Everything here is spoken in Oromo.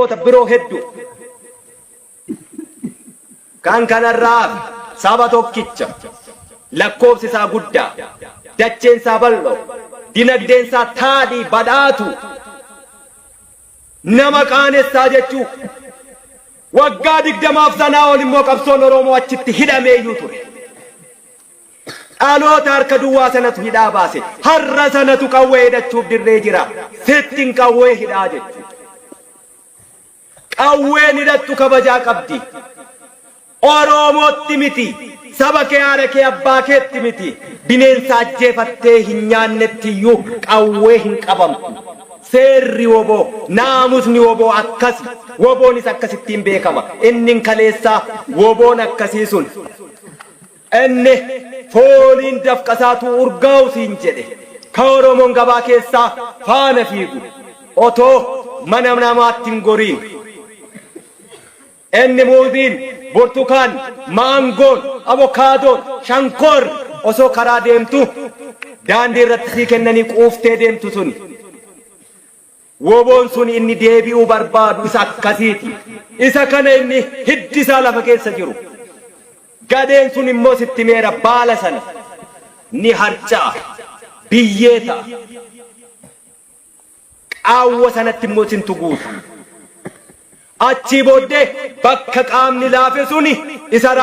biroo hedduu kan kanarraa saba tokkicha lakkoofsi isaa guddaa dacheen isaa bal'oo dinagdeen isaa taadhii badhaatu nama qaanessaa jechuu waggaa 20 sanaa ol immoo qabsoon Oromoo achitti hidhameeyyuu ture. dhaloota harka duwwaa sanatu hidhaa baase har'a sanatu qawwee hidhachuuf dirree jira. sittin qawwee hidhaa jechuudha. qawween hidhattu kabajaa qabdi. Oromootti miti saba kee haadha kee abbaa keetti miti bineensa ajjeefattee hin nyaannettiyyu qawwee hin qabamtu. seerri woboo naamusni woboo akkasi woboonis akkasittiin beekama. inni kaleessaa woboon akkasii sun inni fooliin dafqasaatu urgaa'u siin jedhe ka Oromoon gabaa keessaa faana fiigu otoo mana namaatti hin goriin inni muuziin burtukaan maangoon avokaadoon shankoor osoo karaa deemtu daandii irratti sii kennanii quuftee deemtu suni woboon sun inni deebi'uu barbaadu isa akkasiiti. isa kana inni hiddisaa lafa keessa jiru gadeen sun immoo sitti meera baala sana ni harca'a biyyee ta'a qaawwa sanatti immoo sintu guuta. achii booddee bakka qaamni laafe suni isa